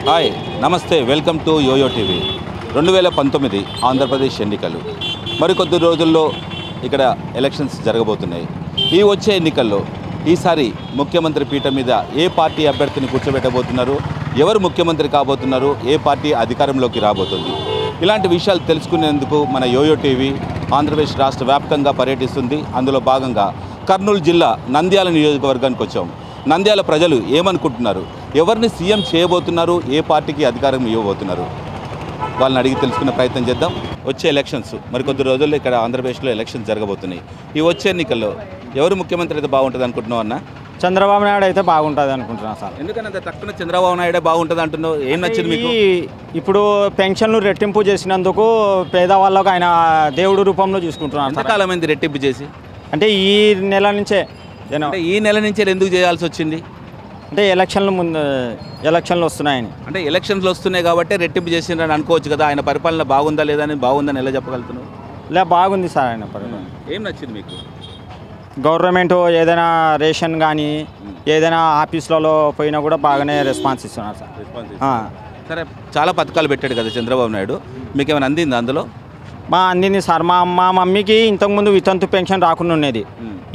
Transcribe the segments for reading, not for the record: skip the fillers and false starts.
Hi నమస్తే, welcome to YoYo TV. 2019 Andhra Pradesh ఎన్నికలు మరికొద్ది రోజుల్లో ఇక్కడ ఎలక్షన్స్ జరగబోతున్నాయి. ఈ వచ్చే ఎన్నికల్లో ఈసారి ముఖ్యమంత్రి పీఠం మీద ఏ పార్టీ అభ్యర్థిని కూర్చోబెట్టబోతున్నారు, ఎవరు ముఖ్యమంత్రి కాబోతున్నారు, ఏ పార్టీ అధికారంలోకి రాబోతుంది, ఇలాంటి విషయాలు తెలుసుకునేందుకు మన యోయో టీవీ ఆంధ్రప్రదేశ్ రాష్ట్ర వ్యాప్తంగా పర్యటిస్తుంది. అందులో భాగంగా కర్నూలు జిల్లా నంద్యాల నియోజకవర్గానికి వచ్చాం. నంద్యాల ప్రజలు ఏమనుకుంటున్నారు, ఎవరిని సీఎం చేయబోతున్నారు, ఏ పార్టీకి అధికారం ఇవ్వబోతున్నారు, వాళ్ళని అడిగి తెలుసుకునే ప్రయత్నం చేద్దాం. వచ్చే ఎలక్షన్స్ మరికొద్ది రోజుల్లో ఇక్కడ ఆంధ్రప్రదేశ్లో ఎలక్షన్స్ జరగబోతున్నాయి. ఈ వచ్చే ఎన్నికల్లో ఎవరు ముఖ్యమంత్రి అయితే బాగుంటుంది అనుకుంటున్నావు అన్న? చంద్రబాబు నాయుడు అయితే బాగుంటుంది అనుకుంటున్నాను సార్. ఎందుకంటే తక్కువ చంద్రబాబు నాయుడే బాగుంటుంది అంటున్నావు, ఏం నచ్చింది మీకు? ఇప్పుడు పెన్షన్లు రెట్టింపు చేసినందుకు పేదవాళ్ళకు ఆయన దేవుడు రూపంలో చూసుకుంటున్నాను. ఎంతకాలం అయింది రెట్టింపు చేసి? అంటే ఈ నెల నుంచే ఈ నెల నుంచే ఎందుకు చేయాల్సి వచ్చింది? అంటే ఎలక్షన్లు వస్తున్నాయని. అంటే ఎలక్షన్లు వస్తున్నాయి కాబట్టి రెట్టింపు చేసిండ్రని అనుకోవచ్చు కదా. ఆయన పరిపాలన బాగుందా లేదా అని, బాగుందని ఎలా చెప్పగలుగుతున్నావు? లే, బాగుంది సార్ ఆయన పరిపాలన. ఏం నచ్చింది మీకు? గవర్నమెంట్ ఏదైనా రేషన్ కానీ ఏదైనా ఆఫీసులలో పోయినా కూడా బాగానే రెస్పాన్స్ ఇస్తున్నారు సార్. సరే, చాలా పథకాలు పెట్టాడు కదా చంద్రబాబు నాయుడు, మీకు ఏమైనా అందింది అందులో? అందింది సార్. మా మమ్మీకి ఇంతకుముందు వితంతు పెన్షన్ రాకుండా ఉండేది.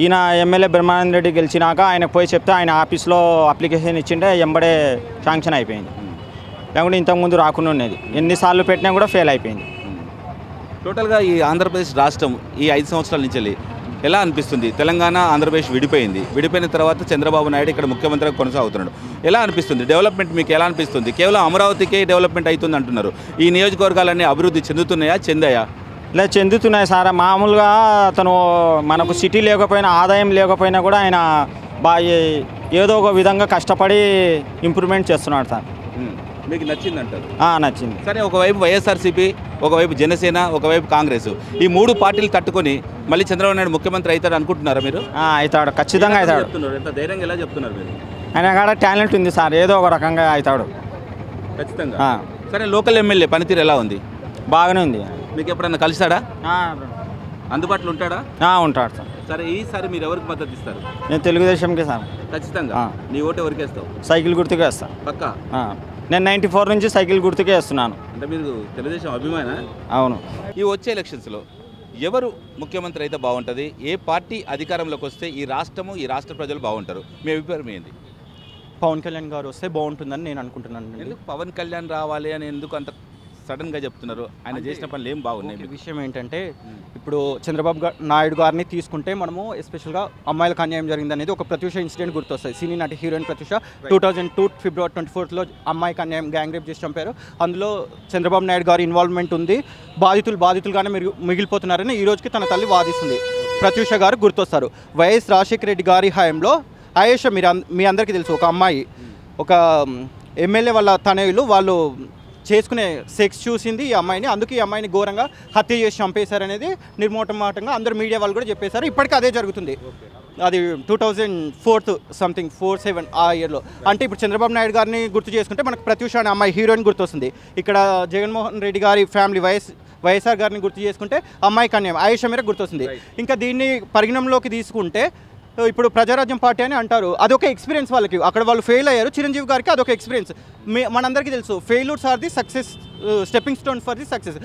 ఈయన ఎమ్మెల్యే బ్రహ్మానంద రెడ్డి గెలిచినాక ఆయనకు పోయి చెప్తే ఆయన ఆఫీస్లో అప్లికేషన్ ఇచ్చింటే ఎంబడే శాంక్షన్ అయిపోయింది. లేకుంటే ఇంతకుముందు రాకుండా ఉండేది. ఎన్నిసార్లు పెట్టినా కూడా ఫెయిల్ అయిపోయింది. టోటల్గా ఈ ఆంధ్రప్రదేశ్ రాష్ట్రం ఈ 5 సంవత్సరాల నుంచి ఎలా అనిపిస్తుంది? తెలంగాణ ఆంధ్రప్రదేశ్ విడిపోయిన తర్వాత చంద్రబాబు నాయుడు ఇక్కడ ముఖ్యమంత్రిగా కొనసాగుతున్నాడు. ఎలా అనిపిస్తుంది డెవలప్మెంట్ మీకు? ఎలా అనిపిస్తుంది? కేవలం అమరావతికే డెవలప్మెంట్ అవుతుంది అంటున్నారు. ఈ నియోజకవర్గాలన్నీ అభివృద్ధి చెందుతున్నాయా, చెందాయా? ఇలా చెందుతున్నాయి సార్. మామూలుగా అతను మనకు సిటీ లేకపోయినా, ఆదాయం లేకపోయినా కూడా ఆయన ఏదో ఒక విధంగా కష్టపడి ఇంప్రూవ్మెంట్ చేస్తున్నాడు సార్. మీకు నచ్చింది అంటారు? నచ్చింది. సరే, ఒకవైపు వైఎస్ఆర్సీపీ, ఒకవైపు జనసేన, ఒకవైపు కాంగ్రెస్, ఈ 3 పార్టీలు తట్టుకొని మళ్ళీ చంద్రబాబు నాయుడు ముఖ్యమంత్రి అవుతాడు అనుకుంటున్నారా మీరు? అవుతాడు, ఖచ్చితంగా అవుతాడు. ఎంత ధైర్యంగా ఎలా చెప్తున్నారు మీరు? ఆయన కాడ టాలెంట్ ఉంది సార్, ఏదో ఒక రకంగా అవుతాడు ఖచ్చితంగా. సరే, లోకల్ ఎమ్మెల్యే పనితీరు ఎలా ఉంది? బాగానే ఉంది. మీకు ఎప్పుడన్నా కలిసాడా? అందుబాటులో ఉంటాడా? ఉంటాడు సార్. సరే, ఈసారి మీరు ఎవరికి మద్దతు ఇస్తారు? నేను తెలుగుదేశంకి సార్. ఖచ్చితంగా. నీ ఓటు ఎవరికి వేస్తావు? సైకిల్ గుర్తుకే వేస్తాను పక్కా. నేను 94 నుంచి సైకిల్ గుర్తుకే వేస్తున్నాను. అంటే మీరు తెలుగుదేశం అభిమాన? అవును. ఈ వచ్చే ఎలక్షన్స్లో ఎవరు ముఖ్యమంత్రి అయితే బాగుంటుంది, ఏ పార్టీ అధికారంలోకి వస్తే ఈ రాష్ట్రము, ఈ రాష్ట్ర ప్రజలు బాగుంటారు? మీ అభిప్రాయం ఏంది? పవన్ కళ్యాణ్ గారు వస్తే బాగుంటుందని నేను అనుకుంటున్నాను. ఎందుకు పవన్ కళ్యాణ్ రావాలి అని ఎందుకు అంత సడన్గా చెప్తున్నారు? ఆయన చేసిన పనులు ఏం బాగున్నాయి? విషయం ఏంటంటే, ఇప్పుడు చంద్రబాబు నాయుడు గారిని తీసుకుంటే మనము ఎస్పెషల్గా అమ్మాయిలకు అన్యాయం జరిగింది అనేది ఒక ప్రత్యూష ఇన్సిడెంట్ గుర్తొస్తుంది. సినీ నటి హీరోయిన్ ప్రత్యూష 2002 ఫిబ్రవరి 24 అమ్మాయికి అన్యాయం గ్యాంగ్ రేప్ చేసి చంపారు. అందులో చంద్రబాబు నాయుడు గారి ఇన్వాల్వ్మెంట్ ఉంది. బాధితులుగానే మిగిలిపోతున్నారని ఈ రోజుకి తన తల్లి వాదిస్తుంది. ప్రత్యూష గారు గుర్తొస్తారు. వైఎస్ రాజశేఖర రెడ్డి గారి హయాంలో ఆయేషా, మీ అందరికీ తెలుసు, ఒక అమ్మాయి, ఒక ఎమ్మెల్యే వాళ్ళ తనయులు వాళ్ళు చేసుకునే సెక్స్ చూసింది ఈ అమ్మాయిని. అందుకే ఈ అమ్మాయిని ఘోరంగా హత్య చేసి చంపేశారనేది నిర్మోటమాటంగా అందరు మీడియా వాళ్ళు కూడా చెప్పేశారు. ఇప్పటికీ అదే జరుగుతుంది. అది 2004 ఆ ఇయర్లో. అంటే ఇప్పుడు చంద్రబాబు నాయుడు గారిని గుర్తు చేసుకుంటే మనకు ప్రత్యూష అనే అమ్మాయి హీరోయిన్ గుర్తొస్తుంది. ఇక్కడ జగన్మోహన్ రెడ్డి గారి ఫ్యామిలీ వైఎస్ఆర్ గారిని గుర్తు చేసుకుంటే అమ్మాయికి అన్యాయం ఆయేషా మేర గుర్తొస్తుంది. ఇంకా దీన్ని పరిగణంలోకి తీసుకుంటే ఇప్పుడు ప్రజారాజ్యం పార్టీ అని అంటారు, అదొక ఎక్స్పీరియన్స్ వాళ్ళకి. అక్కడ వాళ్ళు ఫెయిల్ అయ్యారు. చిరంజీవి గారికి అదొక ఎక్స్పీరియన్స్. మనందరికీ తెలుసు, failures are the success, stepping stones for the success.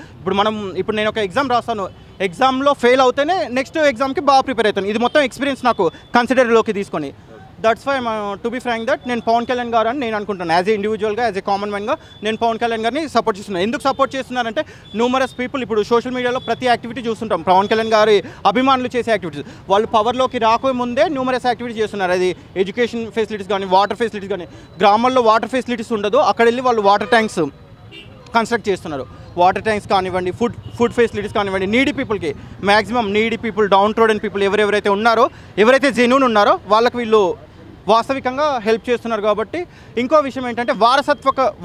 ఇప్పుడు నేను ఒక ఎగ్జామ్ రాస్తాను, ఎగ్జామ్లో ఫెయిల్ అవుతేనే నెక్స్ట్ ఎగ్జామ్కి బాగా ప్రిపేర్ అవుతాను. ఇది మొత్తం ఎక్స్పీరియన్స్ నాకు కన్సిడర్లోకి తీసుకొని. That's why to be frank that నేను పవన్ కళ్యాణ్ గారు అని నేను అనుకుంటున్నాను. యాజ్ ఏ ఇండివిజువల్గా, యాజ్ ఏ కామన్ మ్యాన్గా నేను పవన్ కళ్యాణ్ గారిని సపోర్ట్ చేస్తున్నాను. ఎందుకు సపోర్ట్ చేస్తున్నారంటే, న్యూమరస్ పీపుల్ ఇప్పుడు సోషల్ మీడియాలో ప్రతి యాక్టివిటీ చూస్తుంటాం. పవన్ కళ్యాణ్ గారి అభిమానులు చేసే యాక్టివిటీస్, వాళ్ళు పవర్లోకి రాకముందే న్యూమరస్ యాక్టివిటీ చేస్తున్నారు. అది ఎడ్యుకేషన్ ఫెసిలిటీస్ కానీ, వాటర్ ఫెసిలిటీస్ కానీ. గ్రామాల్లో వాటర్ ఫెసిలిటీస్ ఉండదు, అక్కడ వెళ్ళి వాళ్ళు వాటర్ ట్యాంక్స్ కన్స్ట్రక్ట్ చేస్తున్నారు. వాటర్ ట్యాంక్స్ కానివ్వండి, ఫుడ్ ఫెసిలిటీస్ కానివ్వండి. నీడీ పీపుల్కి, maximum needy people, down trodden పీపుల్ ఎవరెవరైతే ఉన్నారో, ఎవరైతే జెన్యూన్ ఉన్నారో వాళ్ళకి వీళ్ళు వాస్తవికంగా హెల్ప్ చేస్తున్నారు. కాబట్టి ఇంకో విషయం ఏంటంటే,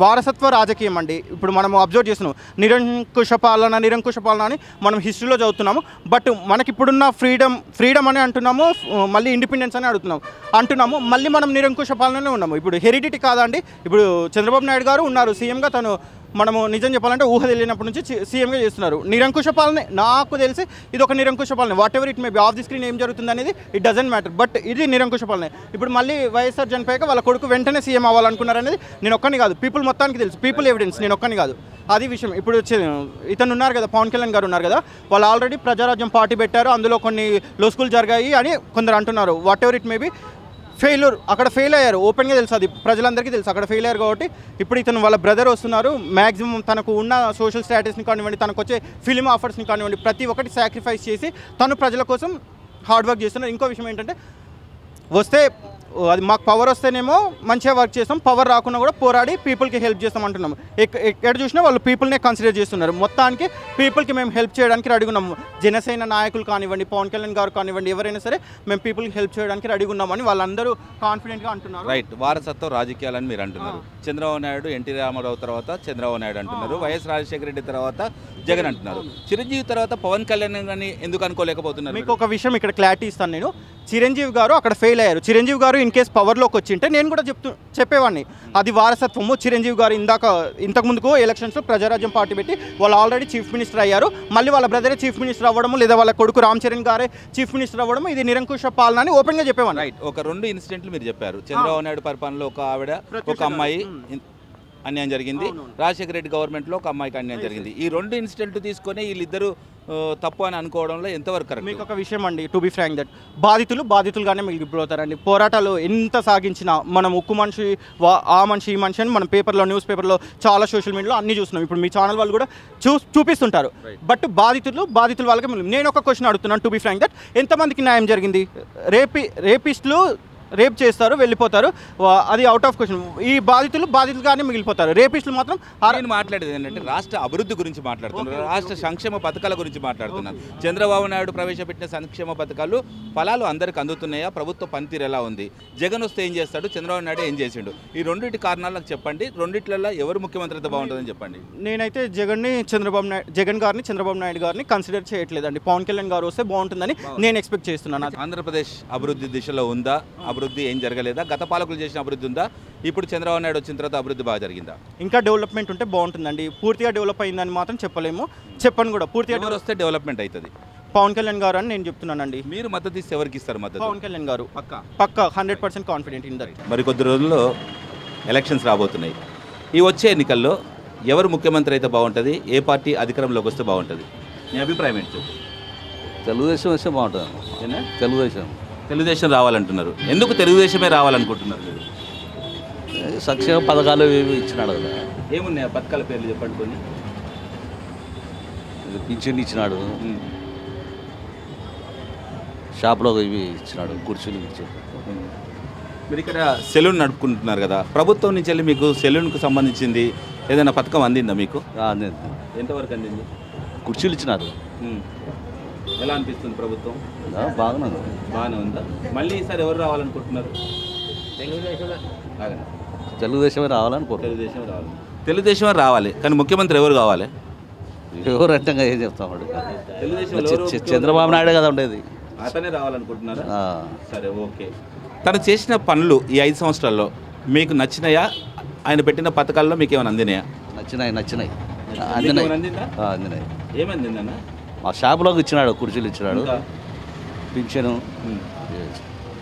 వారసత్వ రాజకీయం అండి. ఇప్పుడు మనం అబ్జర్వ్ చేస్తున్నాం, నిరంకుశ పాలన అని మనం హిస్టరీలో చదువుతున్నాము. బట్ మనకి ఇప్పుడున్న ఫ్రీడమ్ అని అంటున్నాము, మళ్ళీ ఇండిపెండెన్స్ అని అంటున్నాము, మళ్ళీ మనం నిరంకుశ పాలననే ఉన్నాము. ఇప్పుడు హెరిడిటీ కాదా అండి? ఇప్పుడు చంద్రబాబు నాయుడు గారు ఉన్నారు సీఎంగా, తను మనము నిజం చెప్పాలంటే ఊహ తెలియనప్పటి నుంచి సీఎంగా చేస్తున్నారు. నిరంకుశ పాలన నాకు తెలిసి ఇది ఒక నిరంకుశ పాలన. What ever it may be, of the screen ఏం జరుగుతుంది అనేది ఇట్ డజంట్ మ్యాటర్, బట్ ఇది నిరంకుశ పాలన. ఇప్పుడు మళ్ళీ వైఎస్ఆర్ చనిపోయాక వాళ్ళ కొడుకు వెంటనే సీఎం అవ్వాలనుకున్నారు అనేది నేను ఒక్కని కాదు, పీపుల్ మొత్తానికి తెలుసు, పీపుల్ ఎవిడెన్స్, నేను ఒక్కని కాదు. అది విషయం. ఇప్పుడు ఇతను ఉన్నారు కదా, పవన్ కళ్యాణ్ గారు ఉన్నారు కదా, వాళ్ళు ఆల్రెడీ ప్రజారాజ్యం పార్టీ పెట్టారు, అందులో కొన్ని లోసుకులు జరిగాయి అని కొందరు అంటున్నారు. What ever it may be, failure, అక్కడ ఫెయిల్ అయ్యారు, ఓపెన్గా తెలుసు, అది ప్రజలందరికీ తెలుసు, అక్కడ ఫెయిల్ అయ్యారు. కాబట్టి ఇప్పుడు ఇతను వాళ్ళ బ్రదర్ వస్తున్నారు, మ్యాక్సిమం తనకు ఉన్న సోషల్ స్టేటస్ని కానివ్వండి, తనకు వచ్చే ఫిలిం ఆఫర్స్ని కానివ్వండి, ప్రతి ఒక్కటి సాక్రిఫైస్ చేసి తను ప్రజల కోసం హార్డ్ వర్క్ చేస్తున్నారు. ఇంకో విషయం ఏంటంటే, వస్తే అది మాకు పవర్ వస్తేనేమో మంచిగా వర్క్ చేస్తాం, పవర్ రాకుండా కూడా పోరాడి పీపుల్కి హెల్ప్ చేస్తాం అంటున్నాం. ఎక్కడ చూసినా వాళ్ళు పీపుల్నే కన్సిడర్ చేస్తున్నారు. మొత్తానికి పీపుల్కి మేము హెల్ప్ చేయడానికి రెడీగా ఉన్నాము. జనసేన నాయకులు కానివ్వండి, పవన్ కళ్యాణ్ గారు కానివ్వండి, ఎవరైనా సరే మేము పీపుల్కి హెల్ప్ చేయడానికి రెడీగా ఉన్నామని వాళ్ళందరూ కాన్ఫిడెంట్గా అంటున్నారు. రైట్, వారసత్వ రాజకీయాలని మీరు అంటున్నారు. చంద్రబాబు నాయుడు, ఎన్టీ రామారావు తర్వాత చంద్రబాబు నాయుడు అంటున్నారు, వైఎస్ రాజశేఖర రెడ్డి తర్వాత జగన్ అంటున్నారు, చిరంజీవి తర్వాత పవన్ కళ్యాణ్ గారిని ఎందుకు అనుకోలేకపోతున్నారు? మీకు ఒక విషయం ఇక్కడ క్లారిటీ ఇస్తాను నేను. చిరంజీవి గారు అక్కడ ఫెయిల్ అయ్యారు. చిరంజీవి గారు ఇన్ కేస్ పవర్లోకి వచ్చింటే నేను కూడా చెప్పేవాడిని, అది వారసత్వము. చిరంజీవి గారు ఇంతకుముందుకు ఎలక్షన్స్లో ప్రజారాజ్యం పార్టీ పెట్టి వాళ్ళు ఆల్రెడీ చీఫ్ మినిస్టర్ అయ్యారు, మళ్ళీ వాళ్ళ బ్రదరే చీఫ్ మినిస్టర్ అవ్వడము, లేదా వాళ్ళ కొడుకు రామ్ చరణ్ గారే చీఫ్ మినిస్టర్ అవ్వడం, ఇది నిరంకుశ పాలన అని ఓపెన్గా చెప్పేవాడిని. రైట్, ఒక 2 ఇన్సిడెంట్లు మీరు చెప్పారు. చంద్రబాబు నాయుడు పరిపాలనలో ఒక ఆవిడ, ఒక అమ్మాయి అన్యాయం జరిగింది, రాజశేఖర రెడ్డి గవర్నమెంట్లో ఒక అమ్మాయికి అన్యాయం జరిగింది. ఈ 2 ఇన్సిడెంట్లు తీసుకొని వీళ్ళిద్దరూ తప్పు అని అనుకోవడంలో ఎంతవరకు కరెక్ట్? మీకు ఒక విషయం అండి, టు బి ఫ్రాంక్ దట్ బాధితులుగానే మిగిలిపోతారండి. పోరాటాలు ఎంత సాగించినా మనం ఉక్కు మనిషి, ఆ మనిషి, ఈ మనిషి అని మనం పేపర్లో, న్యూస్ పేపర్లో, చాలా సోషల్ మీడియాలో అన్నీ చూస్తున్నాం. ఇప్పుడు మీ ఛానల్ వాళ్ళు కూడా చూపిస్తుంటారు. బట్ బాధితులు వాళ్ళకి నేను ఒక క్వశ్చన్ అడుగుతున్నాను, టు బి ఫ్రాంక్ దట్ ఎంతమందికి న్యాయం జరిగింది? రేపిస్టులు రేప్ చేస్తారు, వెళ్ళిపోతారు, అది అవుట్ ఆఫ్ క్వశ్చన్. ఈ బాధితులుగానే మిగిలిపోతారు. రేపిస్టులు మాత్రం. నేను మాట్లాడేది ఏంటంటే రాష్ట్ర అభివృద్ధి గురించి మాట్లాడుతున్నారు, రాష్ట్ర సంక్షేమ పథకాల గురించి మాట్లాడుతున్నారు. చంద్రబాబు నాయుడు ప్రవేశపెట్టిన సంక్షేమ పథకాలు ఫలాలు అందరికి అందుతున్నాయా? ప్రభుత్వ పనితీరు ఎలా ఉంది? జగన్ వస్తే ఏం చేస్తాడు, చంద్రబాబు నాయుడు ఏం చేసిండు? ఈ 2 కారణాలు నాకు చెప్పండి. 2 ఎవరు ముఖ్యమంత్రి అయితే బాగుంటుందని చెప్పండి. నేనైతే జగన్ గారిని చంద్రబాబు నాయుడు గారిని కన్సిడర్ చేయట్లేదండి. పవన్ కళ్యాణ్ గారు వస్తే బాగుంటుందని నేను ఎక్స్పెక్ట్ చేస్తున్నాను. ఆంధ్రప్రదేశ్ అభివృద్ధి దిశలో ఉందా? అభివృద్ధి ఏం జరగలేదా? గత పాలకులు చేసిన అభివృద్ధి ఉందా? ఇప్పుడు చంద్రబాబు నాయుడు వచ్చిన తర్వాత అభివృద్ధి బాగా జరిగిందా? ఇంకా డెవలప్మెంట్ ఉంటే బాగుంటుందండి. పూర్తిగా డెవలప్ అయిందని మాత్రం చెప్పను కూడా. పూర్తిగా వస్తే డెవలప్మెంట్ అవుతుంది. పవన్ కళ్యాణ్ గారు అని నేను చెప్తున్నానండి. మీరు మద్దతు ఇస్తే ఎవరికి ఇస్తారు మద్దతు? పవన్ కళ్యాణ్ గారు పక్కా 100% కాన్ఫిడెంట్ ఇన్ దట్. మరి కొద్ది రోజుల్లో ఎలక్షన్స్ రాబోతున్నాయి. ఈ వచ్చే ఎన్నికల్లో ఎవరు ముఖ్యమంత్రి అయితే బాగుంటుంది, ఏ పార్టీ అధికారంలోకి వస్తే బాగుంటుంది? మీ అభిప్రాయం ఏంటి? తెలుగుదేశం వస్తే బాగుంటుంది. తెలుగుదేశం రావాలంటున్నారు. ఎందుకు తెలుగుదేశమే రావాలనుకుంటున్నారు? సంక్షేమ పథకాలు ఏమి ఇచ్చినాడు కదా. ఏమున్నాయి పథకాల పేర్లు చెప్పండి కొన్ని. పింఛన్ ఇచ్చినాడు, షాప్లో ఇవి ఇచ్చినాడు, కుర్చీలు ఇచ్చాడు. మీరు ఇక్కడ సెలూన్ నడుపుకుంటున్నారు కదా, ప్రభుత్వం నుంచి వెళ్ళి మీకు సెలూన్కు సంబంధించింది ఏదైనా పథకం అందిందా మీకు? అందింది. ఎంతవరకు అందింది? కుర్చీలు ఇచ్చినారు. ఎలా అనిపిస్తుంది ప్రభుత్వం? బాగానే ఉందా? మళ్ళీ ఈసారి ఎవరు రావాలనుకుంటున్నారు? తెలుగుదేశమే రావాలనుకుంటున్నారు. తెలుగుదేశమే రావాలి, కానీ ముఖ్యమంత్రి ఎవరు కావాలి? ఎవరు అంటే ఏం చెప్తాడు? చంద్రబాబు నాయుడు కదా ఉండేది, అతనే రావాలనుకుంటున్నారా? సరే, ఓకే. తను చేసిన పనులు ఈ 5 సంవత్సరాల్లో మీకు నచ్చినాయా? ఆయన పెట్టిన పథకాల్లో మీకు ఏమైనా అందినాయా? నచ్చినాయి. అందినాయి. ఏమందిందన్న? మా షాపులోకి ఇచ్చినాడు, కుర్చీలు ఇచ్చినాడు, పింఛను.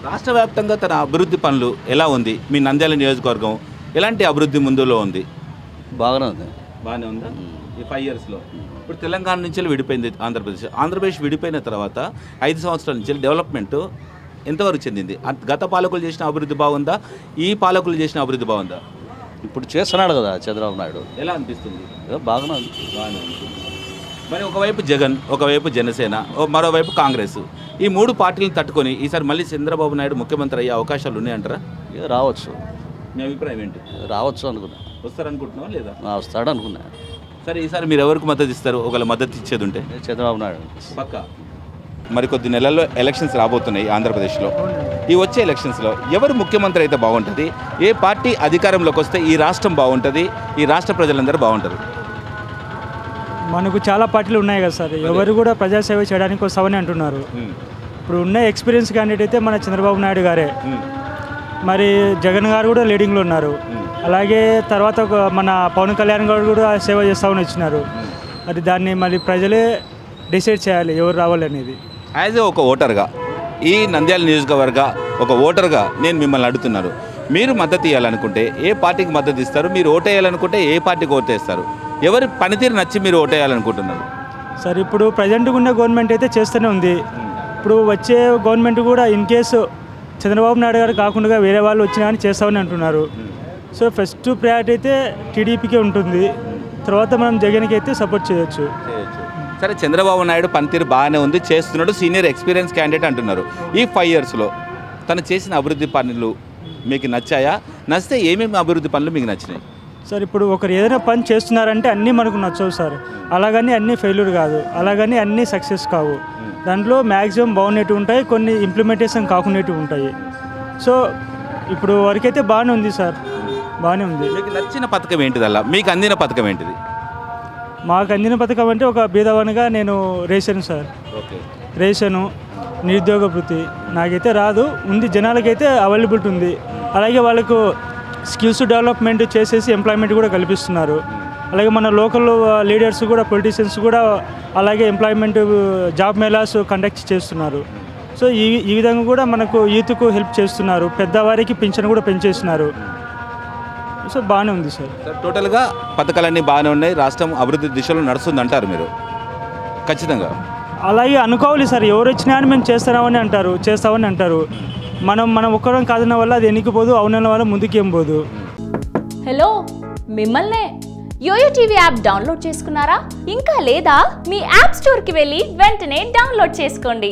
రాష్ట్ర వ్యాప్తంగా తన అభివృద్ధి పనులు ఎలా ఉంది? మీ నంద్యాల నియోజకవర్గం ఎలాంటి అభివృద్ధి ముందులో ఉంది? బాగానే ఉందా ఈ 5 ఇయర్స్లో? ఇప్పుడు తెలంగాణ నుంచి విడిపోయింది ఆంధ్రప్రదేశ్ విడిపోయిన తర్వాత 5 సంవత్సరాల నుంచి డెవలప్మెంట్ ఎంతవరకు చెందింది? గత పాలకులు చేసిన అభివృద్ధి బాగుందా, ఈ పాలకులు చేసిన అభివృద్ధి బాగుందా? ఇప్పుడు చేస్తున్నాడు కదా చంద్రబాబు నాయుడు. ఎలా అనిపిస్తుంది? బాగానే ఉంది. మరి ఒకవైపు జగన్, ఒకవైపు జనసేన, మరోవైపు కాంగ్రెస్, ఈ 3 పార్టీలను తట్టుకొని ఈసారి మళ్ళీ చంద్రబాబు నాయుడు ముఖ్యమంత్రి అయ్యే అవకాశాలు ఉన్నాయంటారా? రావచ్చు. మీ అభిప్రాయం ఏంటి? రావచ్చు అనుకున్నా. వస్తారనుకుంటున్నావా లేదా? వస్తాడు అనుకున్నా. సరే, ఈసారి మీరు ఎవరికి మద్దతు ఇస్తారు? ఒకవేళ మద్దతు ఇచ్చేది ఉంటే? చంద్రబాబు నాయుడు పక్కా. మరి కొద్ది నెలల్లో ఎలక్షన్స్ రాబోతున్నాయి ఆంధ్రప్రదేశ్లో. ఈ వచ్చే ఎలక్షన్స్లో ఎవరు ముఖ్యమంత్రి అయితే బాగుంటుంది, ఏ పార్టీ అధికారంలోకి వస్తే ఈ రాష్ట్రం బాగుంటుంది, ఈ రాష్ట్ర ప్రజలందరూ బాగుంటారు? మనకు చాలా పార్టీలు ఉన్నాయి కదా సార్, ఎవరు కూడా ప్రజాసేవ చేయడానికి వస్తామని అంటున్నారు. ఇప్పుడు ఉన్న ఎక్స్పీరియన్స్ క్యాండిడేట్ అయితే మన చంద్రబాబు నాయుడు గారే. మరి జగన్ గారు కూడా లీడింగ్లో ఉన్నారు. అలాగే తర్వాత మన పవన్ కళ్యాణ్ గారు కూడా సేవ చేస్తామని వచ్చినారు. మరి దాన్ని మరి ప్రజలే డిసైడ్ చేయాలి ఎవరు రావాలి అనేది. యాజ్ ఒక ఓటర్గా ఈ నంద్యాల నియోజకవర్గ ఒక ఓటర్గా నేను మిమ్మల్ని అడుగుతున్నాను, మీరు మద్దతు ఇవ్వాలనుకుంటే ఏ పార్టీకి మద్దతు ఇస్తారు? మీరు ఓటేయాలనుకుంటే ఏ పార్టీకి ఓటేస్తారు? ఎవరి పనితీరు నచ్చి మీరు ఓటేయాలనుకుంటున్నారు? సార్ ఇప్పుడు ప్రజెంట్గా ఉన్న గవర్నమెంట్ అయితే చేస్తూనే ఉంది. ఇప్పుడు వచ్చే గవర్నమెంట్ కూడా ఇన్ కేసు చంద్రబాబు నాయుడు గారు కాకుండా వేరే వాళ్ళు వచ్చినా అని చేస్తామని అంటున్నారు. సో ఫస్ట్ ప్రయారిటీ అయితే టీడీపీకే ఉంటుంది. తర్వాత మనం జగన్కి అయితే సపోర్ట్ చేయొచ్చు. సరే, చంద్రబాబు నాయుడు పనితీరు బాగానే ఉంది, చేస్తున్నాడు, సీనియర్ ఎక్స్పీరియన్స్ క్యాండిడేట్ అంటున్నారు. ఈ 5 ఇయర్స్లో తను చేసిన అభివృద్ధి పనులు మీకు నచ్చాయా? నచ్చితే ఏమేమి అభివృద్ధి పనులు మీకు నచ్చినాయి? సార్ ఇప్పుడు ఒకరు ఏదైనా పని చేస్తున్నారంటే అన్నీ మనకు నచ్చవు సార్. అలాగని అన్నీ ఫెయిల్యూర్ కాదు, అలాగని అన్నీ సక్సెస్ కావు. దాంట్లో మ్యాక్సిమం బాగున్నట్టు ఉంటాయి, కొన్ని ఇంప్లిమెంటేషన్ కాకునేట్టు ఉంటాయి. సో ఇప్పుడు వరకైతే బాగానే ఉంది సార్, బాగానే ఉంది. మీకు నచ్చిన పథకం ఏంటిదల్లా? మీకు అందిన పథకం ఏంటిది? మాకు అందిన పథకం అంటే ఒక బీదవానిగా నేను రేషన్ సార్, ఓకే, రేషను, నిరుద్యోగ వృత్తి నాకైతే రాదు, ఉంది జనాలకైతే అవైలబిలిటీ ఉంది. అలాగే వాళ్ళకు స్కిల్స్ డెవలప్మెంట్ చేసేసి ఎంప్లాయ్మెంట్ కూడా కల్పిస్తున్నారు. అలాగే మన లోకల్ లీడర్స్ కూడా, పొలిటీషియన్స్ కూడా అలాగే ఎంప్లాయ్మెంట్ జాబ్ మేళాస్ కండక్ట్ చేస్తున్నారు. సో ఈ విధంగా కూడా మనకు యూత్కు హెల్ప్ చేస్తున్నారు. పెద్దవారికి పింఛన్ కూడా పెంచేస్తున్నారు. సో బాగానే ఉంది సార్. టోటల్గా పథకాలన్నీ బాగానే ఉన్నాయి, రాష్ట్రం అభివృద్ధి దిశలో నడుస్తుంది అంటారు మీరు? ఖచ్చితంగా అలాగే అనుకోవాలి సార్. ఎవరు వచ్చినా అని మేము చేస్తామని అంటారు. మనం ఒక్కరం కాదన్న వల్ల అది ఎన్నికపోదు, అవునన్న వల్ల ముందుకేం పోదు. హలో, మిమ్మల్నే యోయో టీవీ యాప్ డౌన్లోడ్ చేసుకున్నారా? ఇంకా లేదా? మీ యాప్ స్టోర్కి వెళ్ళి వెంటనే డౌన్లోడ్ చేసుకోండి.